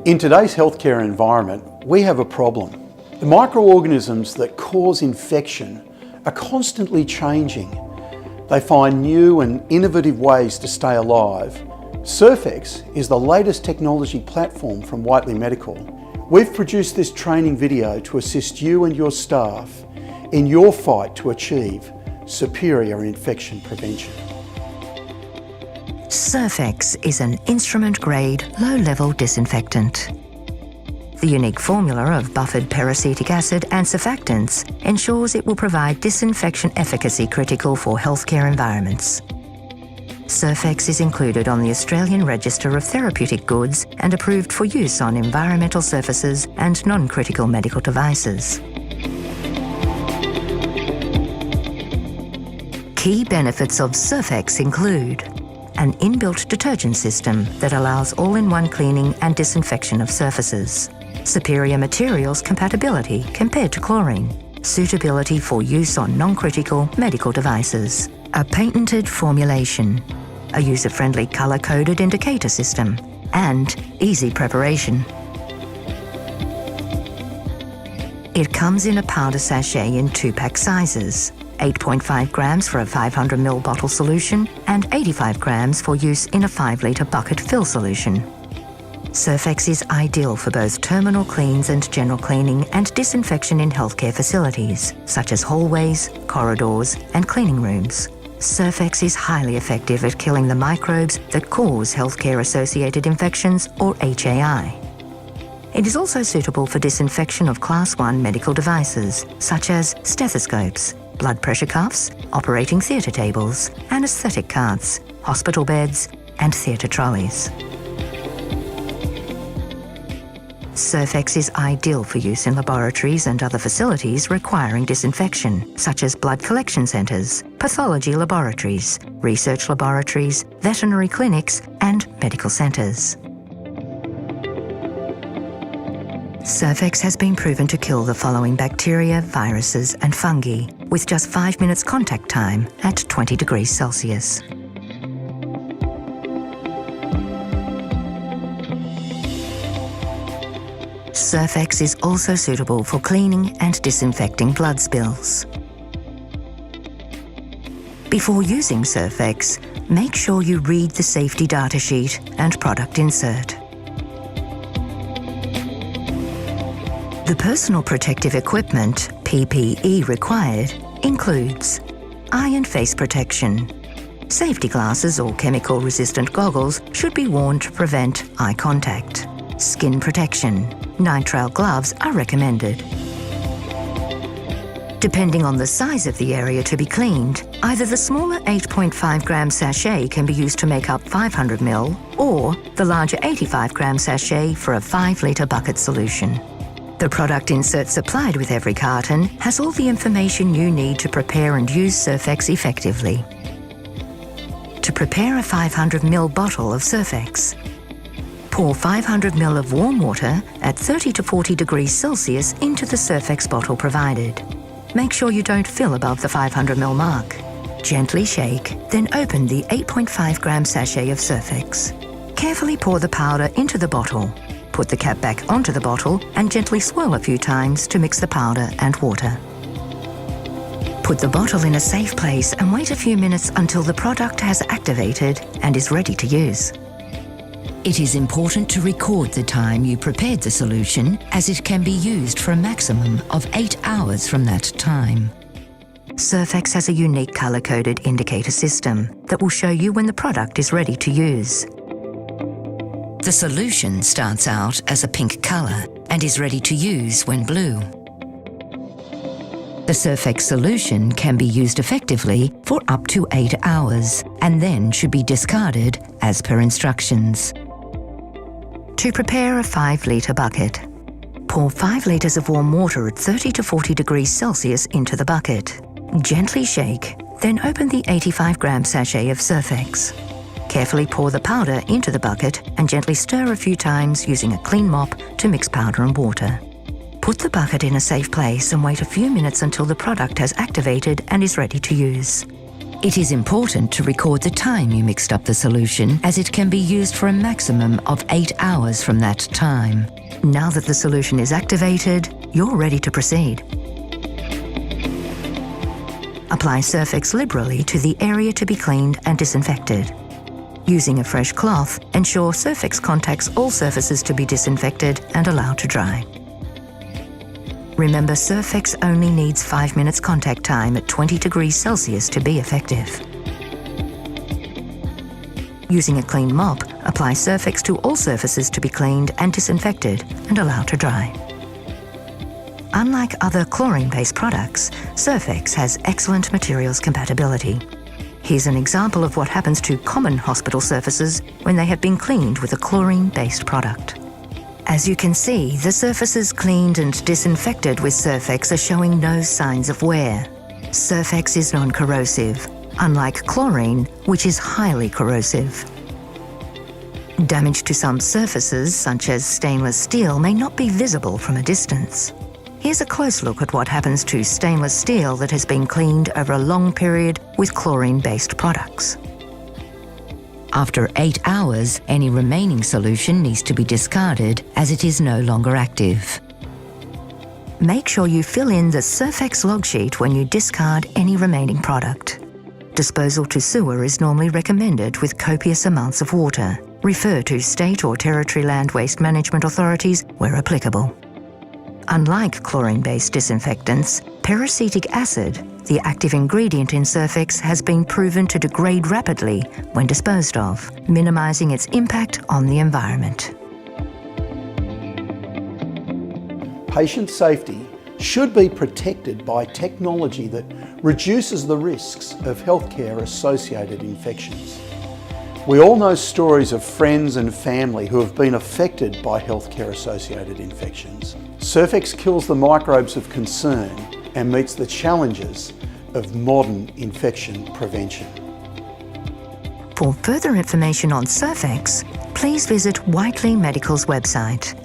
In today's healthcare environment, we have a problem. The microorganisms that cause infection are constantly changing. They find new and innovative ways to stay alive. Surfex is the latest technology platform from Whiteley Medical. We've produced this training video to assist you and your staff in your fight to achieve superior infection prevention. Surfex is an instrument-grade, low-level disinfectant. The unique formula of buffered peracetic acid and surfactants ensures it will provide disinfection efficacy critical for healthcare environments. Surfex is included on the Australian Register of Therapeutic Goods and approved for use on environmental surfaces and non-critical medical devices. Key benefits of Surfex include an inbuilt detergent system that allows all-in-one cleaning and disinfection of surfaces, superior materials compatibility compared to chlorine, suitability for use on non-critical medical devices, a patented formulation, a user-friendly colour-coded indicator system, and easy preparation. It comes in a powder sachet in 2-pack sizes, 8.5 grams for a 500 ml bottle solution and 85 grams for use in a 5-litre bucket fill solution. Surfex is ideal for both terminal cleans and general cleaning and disinfection in healthcare facilities, such as hallways, corridors and cleaning rooms. Surfex is highly effective at killing the microbes that cause healthcare-associated infections, or HAI. It is also suitable for disinfection of Class 1 medical devices, such as stethoscopes, blood pressure cuffs, operating theatre tables, anaesthetic carts, hospital beds, and theatre trolleys. Surfex is ideal for use in laboratories and other facilities requiring disinfection, such as blood collection centres, pathology laboratories, research laboratories, veterinary clinics, and medical centres. Surfex has been proven to kill the following bacteria, viruses, and fungi with just 5 minutes contact time at 20 degrees Celsius. Surfex is also suitable for cleaning and disinfecting blood spills. Before using Surfex, make sure you read the safety data sheet and product insert. The personal protective equipment, PPE required, includes eye and face protection. Safety glasses or chemical-resistant goggles should be worn to prevent eye contact. Skin protection. Nitrile gloves are recommended. Depending on the size of the area to be cleaned, either the smaller 8.5 gram sachet can be used to make up 500 ml, or the larger 85 gram sachet for a 5-litre bucket solution. The product insert supplied with every carton has all the information you need to prepare and use Surfex effectively. To prepare a 500 ml bottle of Surfex, pour 500 ml of warm water at 30 to 40 degrees Celsius into the Surfex bottle provided. Make sure you don't fill above the 500 ml mark. Gently shake, then open the 8.5 gram sachet of Surfex. Carefully pour the powder into the bottle. Put the cap back onto the bottle and gently swirl a few times to mix the powder and water. Put the bottle in a safe place and wait a few minutes until the product has activated and is ready to use. It is important to record the time you prepared the solution, as it can be used for a maximum of 8 hours from that time. Surfex has a unique colour-coded indicator system that will show you when the product is ready to use. The solution starts out as a pink colour and is ready to use when blue. The Surfex solution can be used effectively for up to 8 hours and then should be discarded as per instructions. To prepare a 5-litre bucket, pour 5 litres of warm water at 30 to 40 degrees Celsius into the bucket. Gently shake, then open the 85 gram sachet of Surfex. Carefully pour the powder into the bucket and gently stir a few times using a clean mop to mix powder and water. Put the bucket in a safe place and wait a few minutes until the product has activated and is ready to use. It is important to record the time you mixed up the solution, as it can be used for a maximum of 8 hours from that time. Now that the solution is activated, you're ready to proceed. Apply Surfex liberally to the area to be cleaned and disinfected. Using a fresh cloth, ensure Surfex contacts all surfaces to be disinfected and allowed to dry. Remember, Surfex only needs 5 minutes contact time at 20 degrees Celsius to be effective. Using a clean mop, apply Surfex to all surfaces to be cleaned and disinfected and allowed to dry. Unlike other chlorine-based products, Surfex has excellent materials compatibility. Here's an example of what happens to common hospital surfaces when they have been cleaned with a chlorine-based product. As you can see, the surfaces cleaned and disinfected with Surfex are showing no signs of wear. Surfex is non-corrosive, unlike chlorine, which is highly corrosive. Damage to some surfaces, such as stainless steel, may not be visible from a distance. Here's a close look at what happens to stainless steel that has been cleaned over a long period with chlorine-based products. After 8 hours, any remaining solution needs to be discarded as it is no longer active. Make sure you fill in the Surfex log sheet when you discard any remaining product. Disposal to sewer is normally recommended with copious amounts of water. Refer to state or territory land waste management authorities where applicable. Unlike chlorine-based disinfectants, peracetic acid, the active ingredient in Surfex, has been proven to degrade rapidly when disposed of, minimizing its impact on the environment. Patient safety should be protected by technology that reduces the risks of healthcare-associated infections. We all know stories of friends and family who have been affected by healthcare-associated infections. Surfex kills the microbes of concern and meets the challenges of modern infection prevention. For further information on Surfex, please visit Whiteley Medical's website